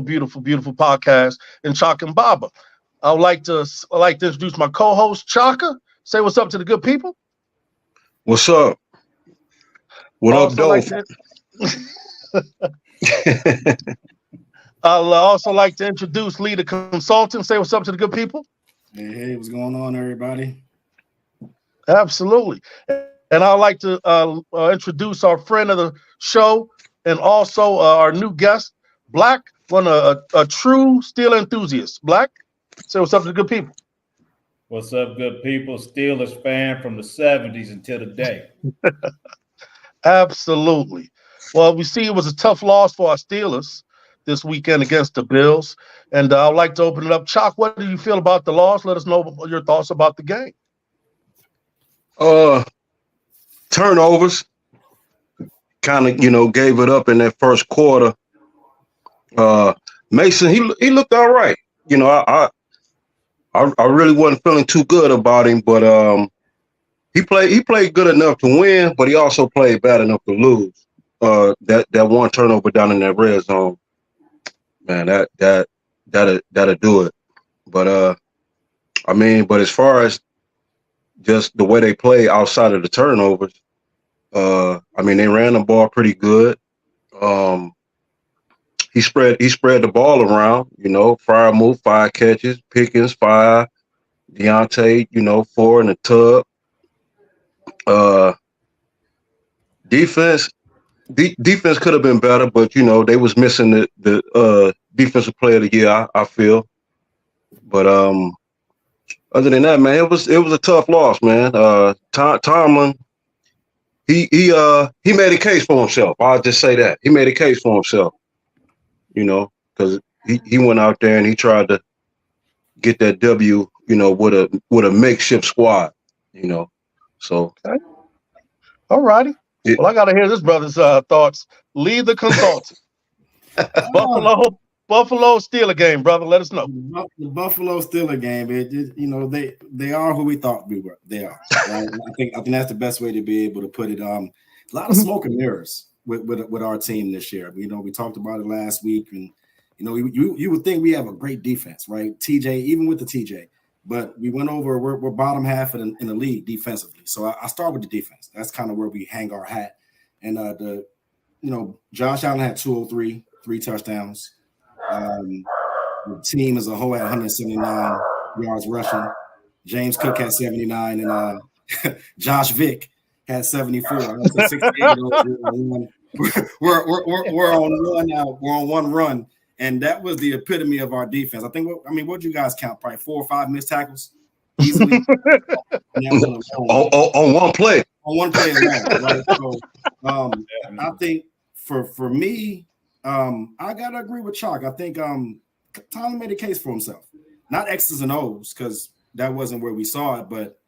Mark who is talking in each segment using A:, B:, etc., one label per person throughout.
A: beautiful, beautiful podcast in Chalk and Baba. I would like to introduce my co-host Chaka. Say what's up to the good people.
B: What's up? What up,
A: Also like
B: Dolph?
A: to also like to introduce Lee the consultant. Say what's up to the good people.
C: Hey, what's going on, everybody?
A: Absolutely. And I'd like to introduce our friend of the show and also our new guest, Black, a true steel enthusiast. Black, say what's up to the good people.
D: What's up, good people? Steelers fan from the 70s until today.
A: Absolutely. Well, we see it was a tough loss for our Steelers this weekend against the Bills. And I'd like to open it up. Chalk, what do you feel about the loss? Let us know your thoughts about the game.
B: Turnovers kind of, gave it up in that first quarter. Mason, he looked all right. I really wasn't feeling too good about him, but he played good enough to win, but he also played bad enough to lose. That one turnover down in that red zone, man, that'll do it. But but as far as just the way they play outside of the turnovers, they ran the ball pretty good. He spread the ball around, Fryer moved 5 catches, Pickens 5, Deontay, 4 in the tub. Defense could have been better, but they was missing the defensive player of the year, I feel. But other than that, man, it was a tough loss, man. Tomlin, he made a case for himself. I'll just say that. He made a case for himself, because he went out there and he tried to get that W, with a makeshift squad, So
A: okay. All righty. Well, I got to hear this brother's thoughts. Lead the consultant. Buffalo Steeler game, brother. Let us know.
C: The Buffalo Steeler game. They are who we thought we were. They are. Right? I think that's the best way to be able to put it. A lot of smoke and mirrors with our team this year. We talked about it last week, and you would think we have a great defense, right? TJ, even with the TJ, but we went over. We're bottom half in the league defensively. So I start with the defense. That's kind of where we hang our hat. And Josh Allen had 203, 3 touchdowns. The team as a whole had 179 yards rushing. James Cook had 79, and Josh Vick had 74. We're on one now. We're on one run, and that was the epitome of our defense. What do you guys count? Probably 4 or 5 missed tackles easily.
B: on one play.
C: On one play alone, right? So, I think for me, I gotta agree with Chalk. I think Tomlin made a case for himself. Not X's and O's, because that wasn't where we saw it, but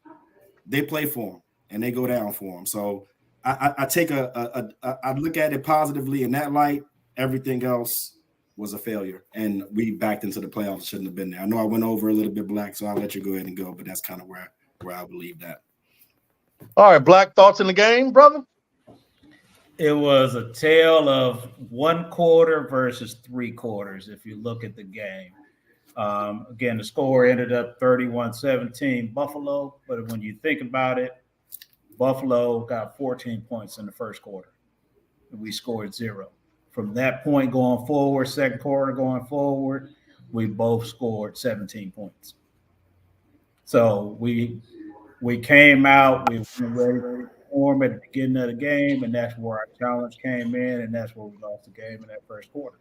C: they play for him and they go down for him. So I take I look at it positively in that light. Everything else was a failure, and we backed into the playoffs. Shouldn't have been there. I know I went over a little bit, Black, so I'll let you go ahead and go. But that's kind of where I believe that.
A: All right, Black, thoughts in the game, brother?
D: It was a tale of 1 quarter versus 3 quarters, if you look at the game. Again, the score ended up 31-17 Buffalo, but when you think about it, Buffalo got 14 points in the first quarter. We scored 0. From that point going forward, second quarter going forward, we both scored 17 points. So we came out, we were ready to perform at the beginning of the game, and that's where our challenge came in, and that's where we lost the game in that first quarter.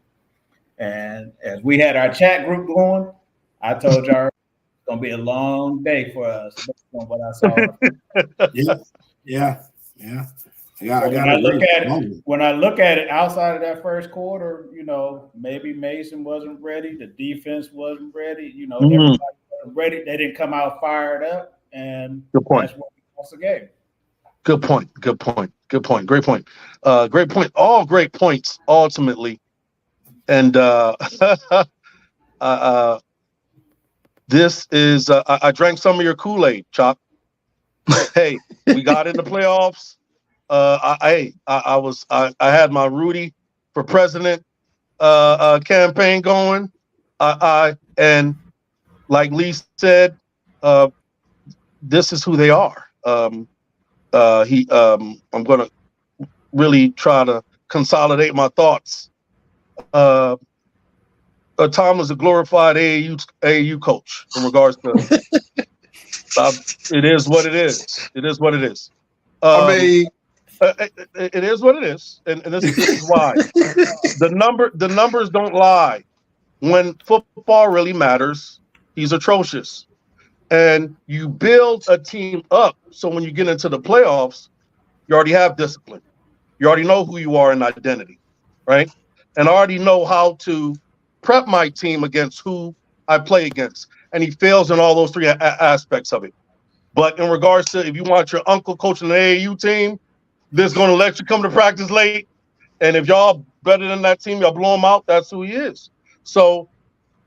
D: And as we had our chat group going, I told y'all it's going to be a long day for us based on what I saw.
C: Yeah.
D: When I look at it outside of that first quarter, maybe Mason wasn't ready. The defense wasn't ready. Everybody wasn't ready. They didn't come out fired up, and
A: good point.
D: That's what we lost the game.
A: Good point. Great point. Great point. All great points ultimately. And this is I drank some of your Kool-Aid, Chop. Hey, we got in the playoffs. I had my Rudy for president campaign going. And like Lee said, this is who they are. I'm going to really try to consolidate my thoughts. Tom was a glorified AAU coach in regards to. It is what it is. It is what it is.
B: I mean,
A: it is what it is, and this is why the numbers don't lie. When football really matters, he's atrocious, and you build a team up so when you get into the playoffs, you already have discipline. You already know who you are in identity, right? And I already know how to prep my team against who I play against. And he fails in all those three aspects of it. But in regards to if you want your uncle coaching an AAU team, that's going to let you come to practice late. And if y'all better than that team, y'all blow him out, that's who he is. So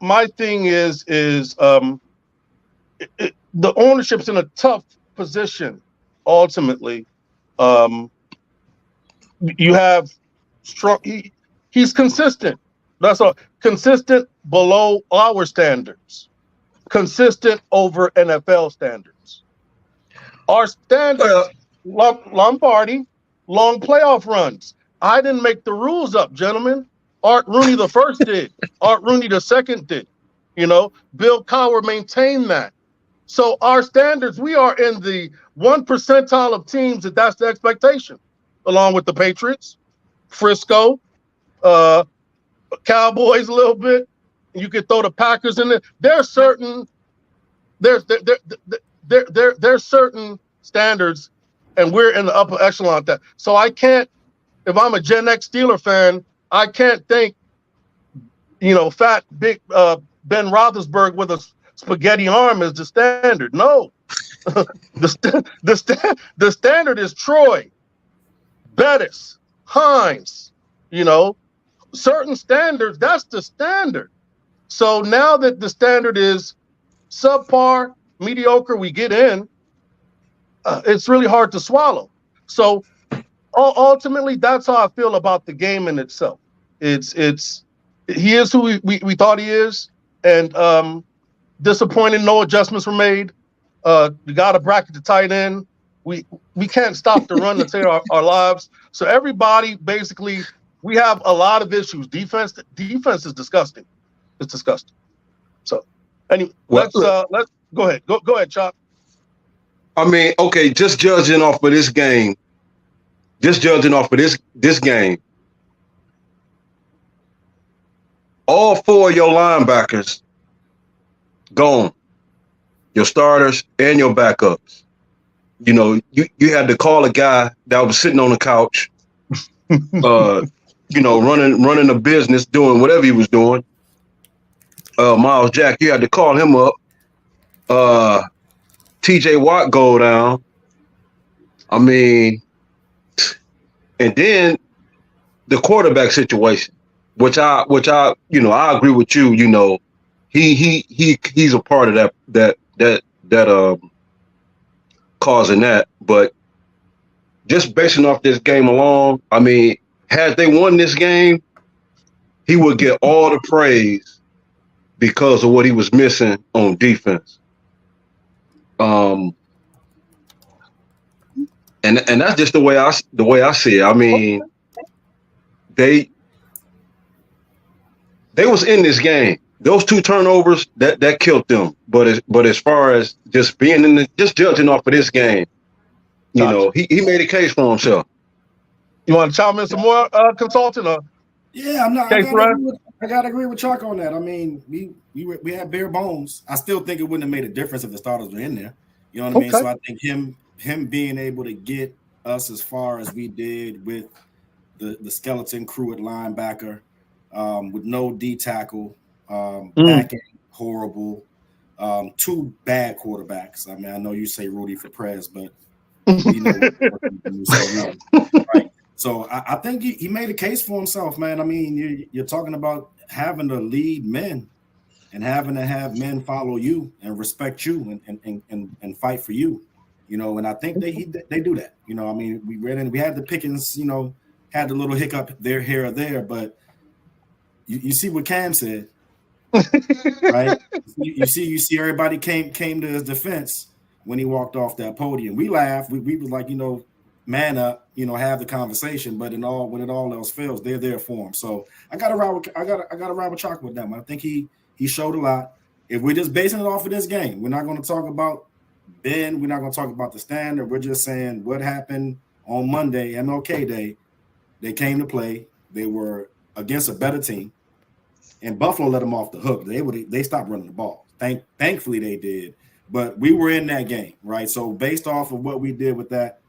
A: my thing is the ownership's in a tough position ultimately. You have strong. He's consistent. That's all. Consistent below our standards. Consistent over NFL standards. Our standards, Lombardi, long playoff runs. I didn't make the rules up, gentlemen. Art Rooney the first did. Art Rooney the second did. Bill Cowher maintained that. So our standards, we are in the 1 percentile of teams that's the expectation. Along with the Patriots, Frisco, Cowboys a little bit. You could throw the Packers in there. There's certain standards, and we're in the upper echelon of that. So I can't, if I'm a Gen X Steeler fan, I can't think, fat big Ben Roethlisberger with a spaghetti arm is the standard. No, the standard is Troy, Bettis, Hines, certain standards, that's the standard. So now that the standard is subpar, mediocre, we get in, it's really hard to swallow. So ultimately, that's how I feel about the game in itself. He is who we thought he is, and disappointing, no adjustments were made. You got to bracket the tight end. We can't stop the run to save our lives. So everybody, basically, we have a lot of issues. Defense is disgusting. It's disgusting. So anyway, let's go ahead. Go ahead, Chop.
B: I mean, okay, just judging off of this game. All four of your linebackers gone. Your starters and your backups. You had to call a guy that was sitting on the couch, running a business, doing whatever he was doing. Miles Jack, you had to call him up. TJ Watt go down. I mean, and then the quarterback situation, which I agree with you. He's a part of that causing that. But just basing off this game alone, I mean, had they won this game, he would get all the praise because of what he was missing on defense. And that's just the way I see it. I mean, they was in this game. Those two turnovers that killed them. But as far as just being just judging off of this game, he made a case for himself.
A: You want to chime in some more, consultant? Or?
C: Yeah, I gotta agree with Chuck on that. I mean, we had bare bones. I still think it wouldn't have made a difference if the starters were in there. You know what I mean? So I think him being able to get us as far as we did with the skeleton crew at linebacker, with no D tackle, back end horrible, two bad quarterbacks. I mean, I know you say Rudy for Prez, but you know right? So I think he made a case for himself, man. I mean, you're talking about having to lead men and having to have men follow you and respect you and fight for you, and I think they do that. I mean, we had the Pickens, had a little hiccup there, here or there, but you see what Cam said, right? You see everybody came to his defense when he walked off that podium. We laughed. We was like, man up, have the conversation. But when it all else fails, they're there for him. So I got to ride with Chalk with them. I think he showed a lot. If we're just basing it off of this game, we're not going to talk about Ben. We're not going to talk about the standard. We're just saying what happened on Monday, MLK Day. They came to play. They were against a better team, and Buffalo let them off the hook. They stopped running the ball. Thankfully they did, but we were in that game, right? So based off of what we did with that,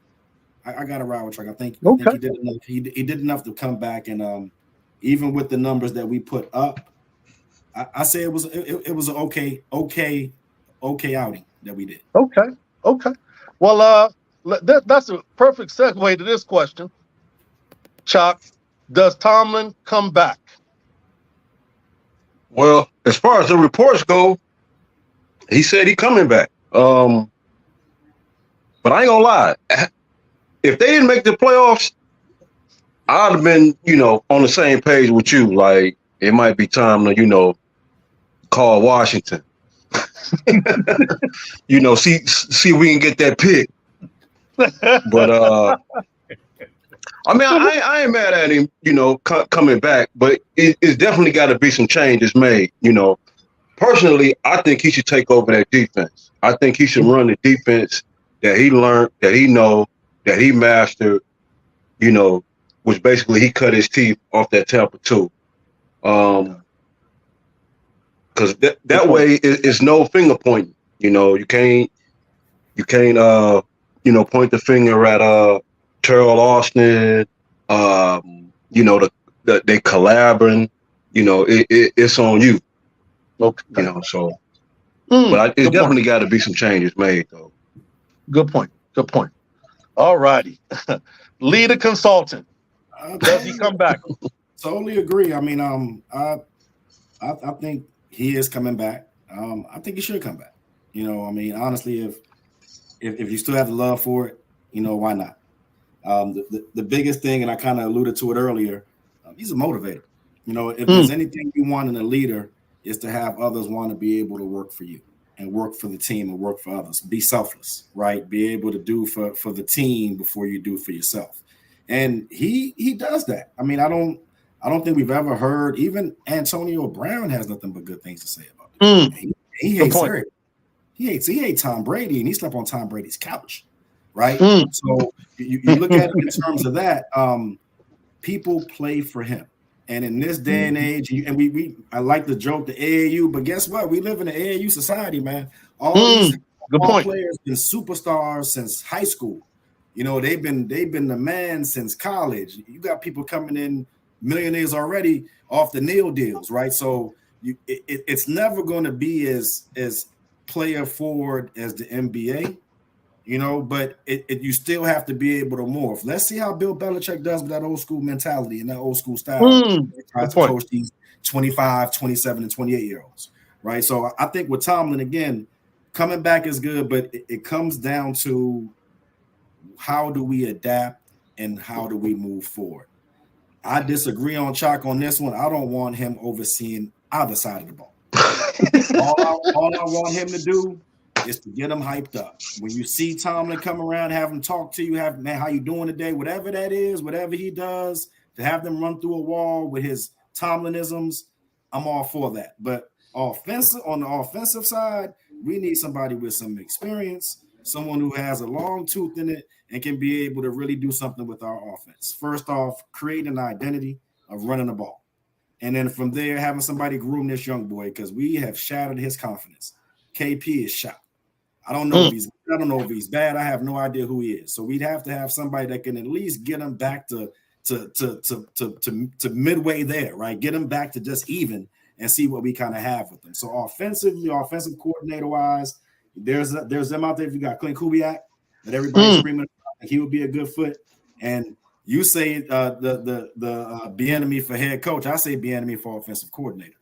C: I got to ride with Chuck. I think he did enough. He did enough to come back, and even with the numbers that we put up, I say it was an okay outing that we did.
A: Okay. Well, that's a perfect segue to this question. Chuck, does Tomlin come back?
B: Well, as far as the reports go, he said he coming back. But I ain't gonna lie. If they didn't make the playoffs, I'd have been, on the same page with you. Like, it might be time to, call Washington. See if we can get that pick. But I mean, I ain't mad at him, coming back, but it's definitely got to be some changes made. Personally, I think he should take over that defense. I think he should run the defense that he learned, that he know, that he mastered, which basically he cut his teeth off that Tampa 2. Because that way it's no finger pointing. You can't point the finger at Terrell Austin. They collaborating. It's on you.
A: Okay.
B: But it's definitely got to be some changes made, though.
A: Good point. All righty. Leader consultant. Does he come back?
C: Totally agree. I mean, I think he is coming back. I think he should come back. Honestly, if you still have the love for it, why not? The biggest thing, and I kind of alluded to it earlier, he's a motivator. If there's anything you want in a leader, is to have others want to be able to work for you and work for the team and work for others. Be selfless, right? Be able to do for the team before you do for yourself. And he does that. I mean, I don't think we've ever heard, even Antonio Brown has nothing but good things to say about it. He hates Eric. He hates Tom Brady, and he slept on Tom Brady's couch, right? So you look at it in terms of that, people play for him. And in this day and age, and I like the joke, the AAU, but guess what? We live in an AAU society, man. All these players been superstars since high school. They've been the man since college. You got people coming in millionaires already off the Neil deals, right? So it's never going to be as player forward as the NBA, but you still have to be able to morph. Let's see how Bill Belichick does with that old school mentality and that old school style. He tries to coach these 25, 27, and 28-year-olds, right? So I think with Tomlin, again, coming back is good, but it comes down to how do we adapt and how do we move forward. I disagree on Chalk on this one. I don't want him overseeing either side of the ball. all I want him to do is to get him hyped up. When you see Tomlin come around, have him talk to you, man, how you doing today? Whatever that is, whatever he does, to have them run through a wall with his Tomlinisms, I'm all for that. But on the offensive side, we need somebody with some experience, someone who has a long tooth in it and can be able to really do something with our offense. First off, create an identity of running the ball. And then from there, having somebody groom this young boy, because we have shattered his confidence. KP is shot. I don't know if he's bad. I have no idea who he is. So we'd have to have somebody that can at least get him back to midway there, right? Get him back to just even and see what we kind of have with them. So offensive coordinator wise, there's them out there. If you got Clint Kubiak, that everybody's screaming, he would be a good fit. And you say the Bieniemy for head coach. I say Bieniemy for offensive coordinator.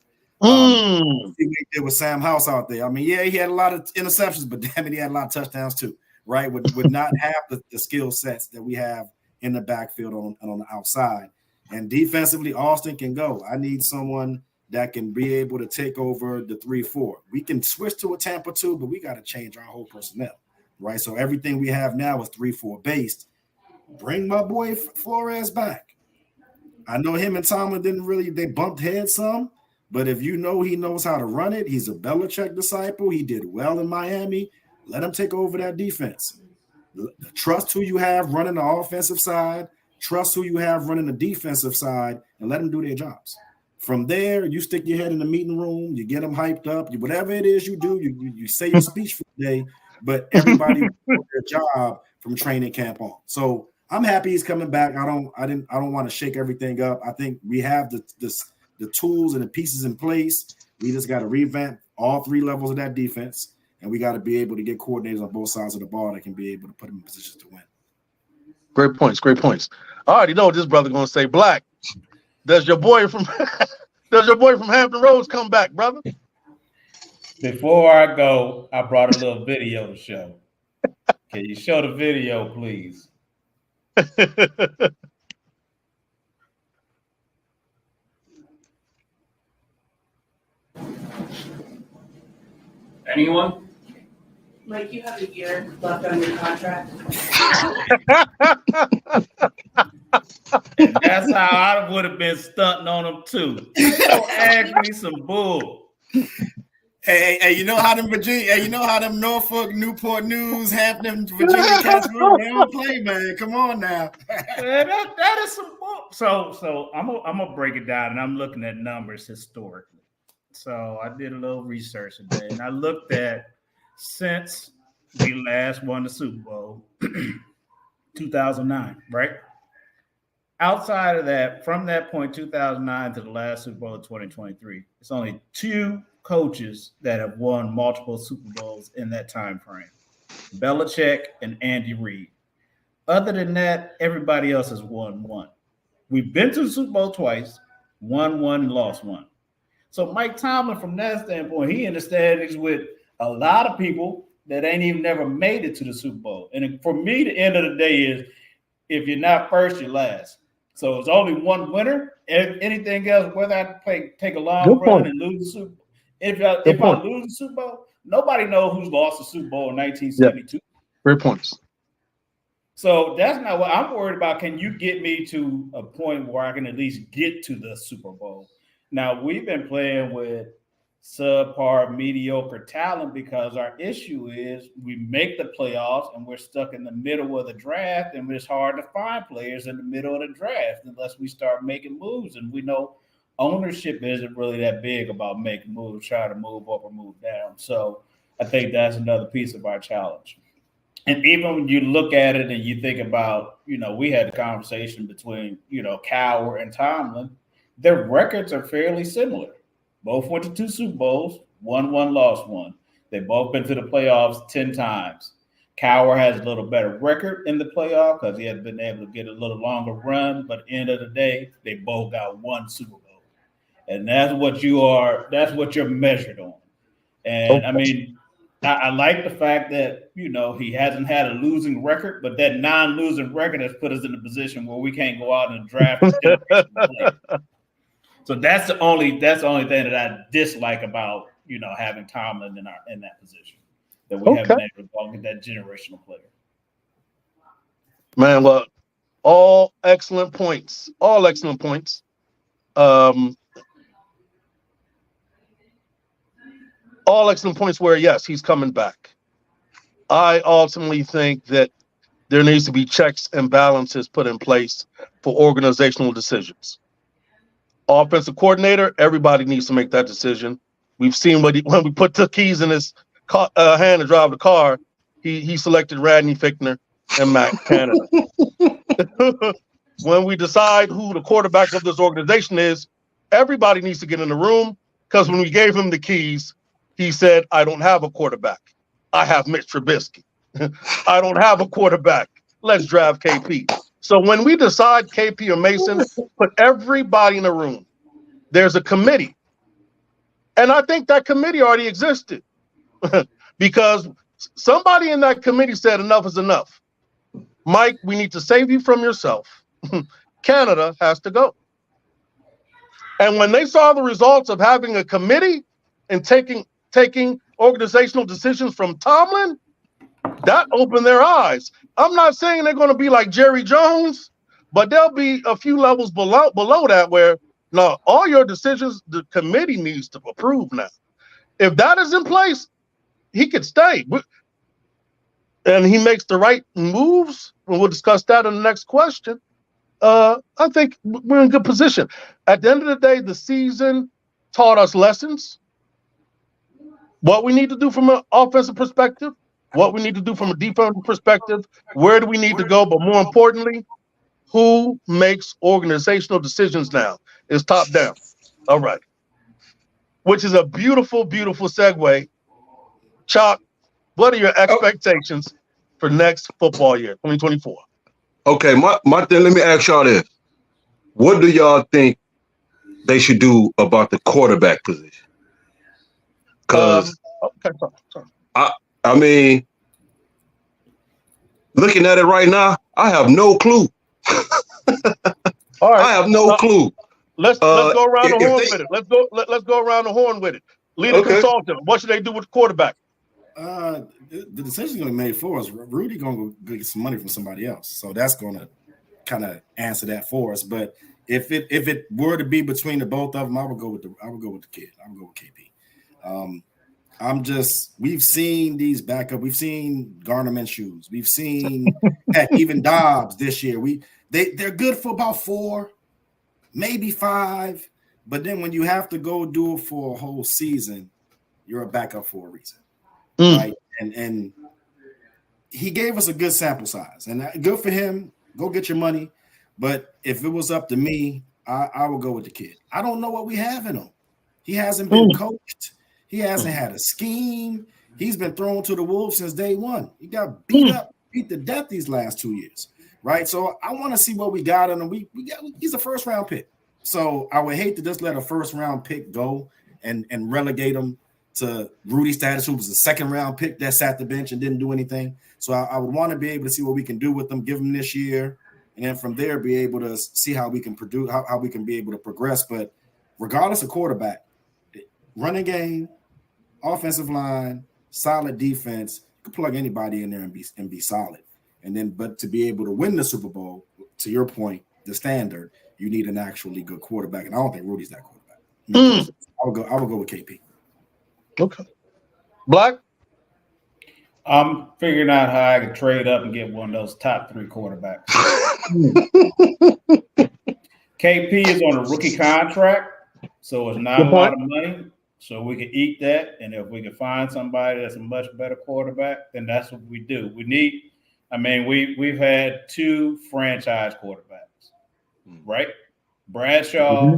C: He did with Sam House out there. I mean, yeah, he had a lot of interceptions, but damn it, he had a lot of touchdowns too, right? Would not have the skill sets that we have in the backfield on the outside. And defensively, Austin can go. I need someone that can be able to take over the 3-4. We can switch to a Tampa 2, but we got to change our whole personnel, right? So everything we have now is 3-4 based. Bring my boy Flores back. I know him and Tomlin they bumped heads some, but if you know he knows how to run it, he's a Belichick disciple. He did well in Miami. Let him take over that defense. Trust who you have running the offensive side. Trust who you have running the defensive side, and let them do their jobs. From there, you stick your head in the meeting room, you get them hyped up, whatever it is you do, you say your speech for the day, but everybody will do their job from training camp on. So I'm happy he's coming back. I don't want to shake everything up. I think we have the tools and the pieces in place. We just got to revamp all three levels of that defense, and we got to be able to get coordinators on both sides of the ball that can be able to put them in positions to win.
A: Great points. Great points. I already know what this brother going to say. Black, does your boy from Hampton Roads come back, brother?
D: Before I go, I brought a little video to show. Can you show the video, please?
E: Anyone?
F: Mike, you have a year left on your contract.
D: And that's how I would have been stunting on him too. Don't ask me some bull.
C: Hey, you know how them Norfolk, Newport News, Hampton, Virginia cats they don't play, man. Come on now.
D: Man, that is some bull. So I'm gonna break it down, and I'm looking at numbers historically. So I did a little research today, and I looked at since we last won the Super Bowl, 2009, right? Outside of that, from that point, 2009 to the last Super Bowl of 2023, it's only two coaches that have won multiple Super Bowls in that time frame: Belichick and Andy Reid. Other than that, everybody else has won one. We've been to the Super Bowl twice, won one, lost one. So Mike Tomlin, from that standpoint, he understands with a lot of people that ain't even never made it to the Super Bowl. And for me, the end of the day is if you're not first, you're last. So it's only one winner. Anything else, whether I take a long run and lose the Super Bowl, if I lose the Super Bowl, nobody knows who's lost the Super Bowl in 1972.
A: Yep. Great points.
D: So that's not what I'm worried about. Can you get me to a point where I can at least get to the Super Bowl? Now, we've been playing with subpar, mediocre talent because our issue is we make the playoffs and we're stuck in the middle of the draft, and it's hard to find players in the middle of the draft unless we start making moves. And we know ownership isn't really that big about making moves, trying to move up or move down. So I think that's another piece of our challenge. And even when you look at it and you think about, we had a conversation between, Cowher and Tomlin, their records are fairly similar. Both went to 2 Super Bowls, won one, lost one. They've both been to the playoffs 10 times. Cowher has a little better record in the playoff because he has been able to get a little longer run. But at the end of the day, they both got 1 Super Bowl. And that's what you're measured on. And I mean, I like the fact that, he hasn't had a losing record, but that non-losing record has put us in a position where we can't go out and draft. So that's the only thing that I dislike about, having Tomlin in that position, that we haven't been able to go get that generational player.
A: Man, well, all excellent points. All excellent points. All excellent points where, yes, he's coming back. I ultimately think that there needs to be checks and balances put in place for organizational decisions. Offensive coordinator, everybody needs to make that decision. We've seen when we put the keys in his hand to drive the car, he selected Radney Fichtner and Matt Canada. When we decide who the quarterback of this organization is, everybody needs to get in the room, because when we gave him the keys, he said, I don't have a quarterback. I have Mitch Trubisky. I don't have a quarterback. Let's draft KP. So when we decide KP or Mason, put everybody in a room. There's a committee. And I think that committee already existed because somebody in that committee said enough is enough. Mike, we need to save you from yourself. Canada has to go. And when they saw the results of having a committee and taking organizational decisions from Tomlin, that opened their eyes. I'm not saying they're going to be like Jerry Jones, but there'll be a few levels below that where, no, all your decisions, the committee needs to approve now. If that is in place, he could stay. And he makes the right moves, and we'll discuss that in the next question. I think we're in good position. At the end of the day, the season taught us lessons. What we need to do from an offensive perspective, what we need to do from a defensive perspective, where do we need to go, but more importantly, who makes organizational decisions now? It's top down. All right. Which is a beautiful, beautiful segue. Chalk, what are your expectations for next football year, 2024?
B: Okay, my thing, let me ask y'all this. What do y'all think they should do about the quarterback position? Because
A: sorry.
B: I mean, looking at it right now, I have no clue.
A: All right.
B: I have no clue.
A: Let's go around the horn with it. Let's go around the horn with it. Leader consultant. What should they do with the quarterback?
C: The decision's going to be made for us. Rudy going to go get some money from somebody else, so that's going to kind of answer that for us. But if it were to be between the both of them, I would go with the kid. I would go with KP. We've seen these backup. We've seen Gardner Minshew's. We've seen heck, even Dobbs this year. They're good for about 4, maybe 5, but then when you have to go do it for a whole season, you're a backup for a reason. Right, and he gave us a good sample size, and good for him. Go get your money, but if it was up to me, I would go with the kid. I don't know what we have in him. He hasn't been coached. He hasn't had a scheme. He's been thrown to the wolves since day one. He got beat to death these last 2 years, right? So I want to see what we got in him. He's a first round pick, so I would hate to just let a first round pick go and relegate him to Rudy status, who was a second round pick that sat the bench and didn't do anything. So I would want to be able to see what we can do with them, give them this year, and then from there be able to see how we can produce, how we can be able to progress. But regardless of quarterback, running game, offensive line, solid defense, you can plug anybody in there and be solid. And then, but to be able to win the Super Bowl, to your point, the standard, you need an actually good quarterback, and I don't think Rudy's that quarterback. I would go with KP.
A: Okay. Black?
D: I'm figuring out how I can trade up and get one of those top 3 quarterbacks. KP is on a rookie contract, so it's not a lot of money. So we can eat that, and if we can find somebody that's a much better quarterback, then that's what we do. We need. I mean, we've had 2 franchise quarterbacks, right? Bradshaw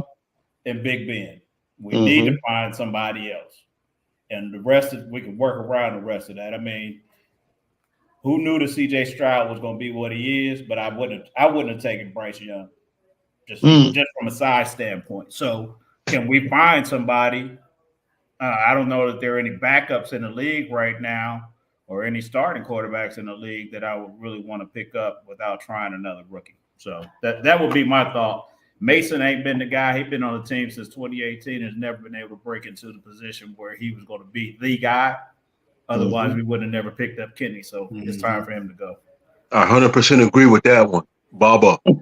D: and Big Ben. We need to find somebody else. And the rest we can work around the rest of that. I mean, who knew that CJ Stroud was going to be what he is? But I wouldn't have taken Bryce Young, just from a size standpoint. So, can we find somebody? I don't know that there are any backups in the league right now, or any starting quarterbacks in the league that I would really want to pick up without trying another rookie. So that would be my thought. Mason ain't been the guy. He's been on the team since 2018 and has never been able to break into the position where he was going to be the guy. Otherwise, we would have never picked up Kenny. So it's time for him to go.
B: I 100% agree with that one, Baba.
C: but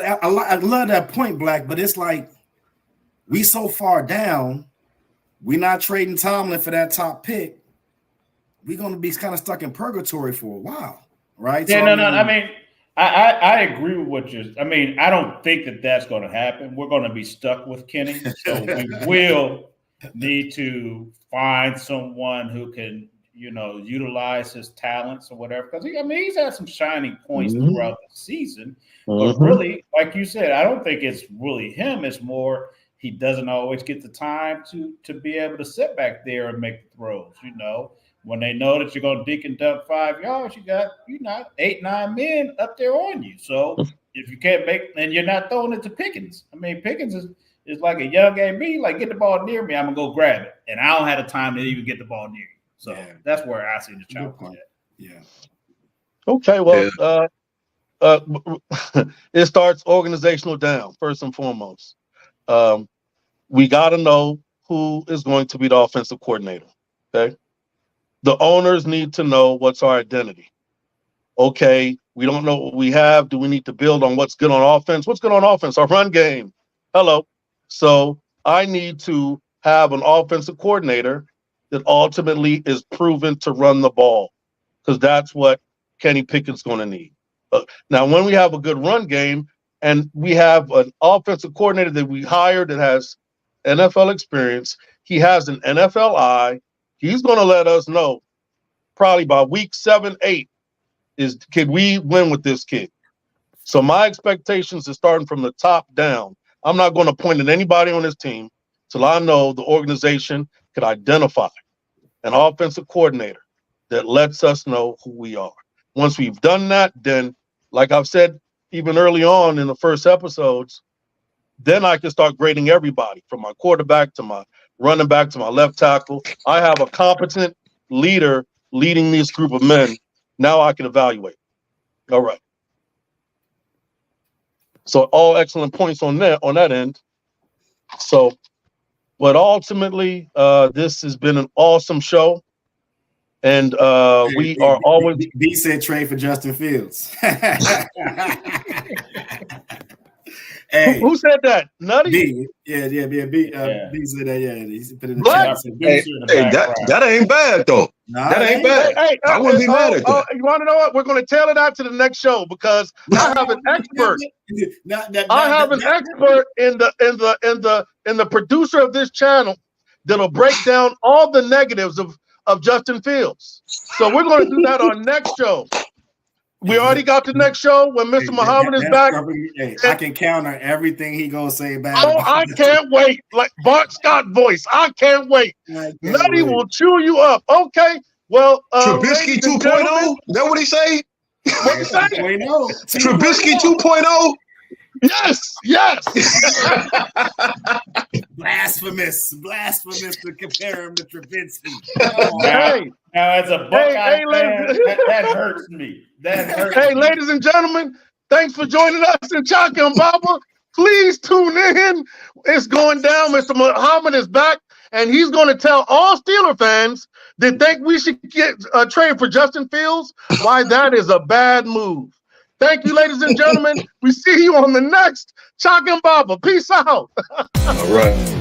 C: I love that point, Black. But it's like we so far down, we're not trading Tomlin for that top pick. We're going to be kind of stuck in purgatory for a while, right?
D: Yeah, so, no. I mean, I agree with what you're. I mean, I don't think that that's going to happen. We're going to be stuck with Kenny, so we will need to find someone who can, utilize his talents or whatever. Because he's had some shining points throughout the season, but really, like you said, I don't think it's really him. It's more he doesn't always get the time to be able to sit back there and make the throws. When they know that you're going to dink and dunk 5 yards, you got 8, 9 men up there on you. So if you can't make, and you're not throwing it to Pickens. I mean, Pickens is like a young AB. Like, get the ball near me, I'm gonna go grab it, and I don't have the time to even get the ball near you. So that's where I see the challenge.
C: Yeah.
A: Okay. Well, it starts organizational down, first and foremost. We got to know who is going to be the offensive coordinator, okay? The owners need to know what's our identity. Okay, we don't know what we have. Do we need to build on what's good on offense? What's good on offense? Our run game. Hello. So I need to have an offensive coordinator that ultimately is proven to run the ball, because that's what Kenny Pickett's going to need. Now, when we have a good run game and we have an offensive coordinator that we hired that has NFL experience, he has an NFL eye, he's going to let us know probably by week 7, 8, can we win with this kid? So my expectations are starting from the top down. I'm not going to point at anybody on this team till I know the organization could identify an offensive coordinator that lets us know who we are. Once we've done that, then, like I've said even early on in the first episodes, then I can start grading everybody from my quarterback to my running back to my left tackle. I have a competent leader leading this group of men. Now I can evaluate. All right. So all excellent points on that end. So, but ultimately, this has been an awesome show. And we are always.
C: B said trade for Justin Fields. Hey,
A: who said that? Nutty?
C: B. Yeah. B said that. Yeah, he put it in the
A: What?
C: chat.
B: That ain't bad though.
C: Nah,
B: that ain't bad. I wouldn't be mad at that.
A: You want to know what? We're going to tail it out to the next show because I have an expert. I have an expert in the producer of this channel that'll break down all the negatives of Justin Fields. So we're going to do that on next show. We already got the next show when Mr. Muhammad is back.
C: I can counter everything he gonna say bad.
A: Oh, I can't wait. Like Bart Scott voice. I can't wait. Nutty will chew you up. Okay. Well,
B: Trubisky 2.0. Is that what he say?
A: What you say?
B: Trubisky 2.0.
A: Yes.
C: Blasphemous to compare him to Trubisky.
D: Now, as a Buckeye fan, that hurts me.
A: Hey, ladies and gentlemen, thanks for joining us in Chaka and Baba. Please tune in. It's going down. Mr. Muhammad is back, and he's going to tell all Steeler fans that think we should get a trade for Justin Fields why that is a bad move. Thank you, ladies and gentlemen. We see you on the next Chaka and Baba. Peace out.
B: All right.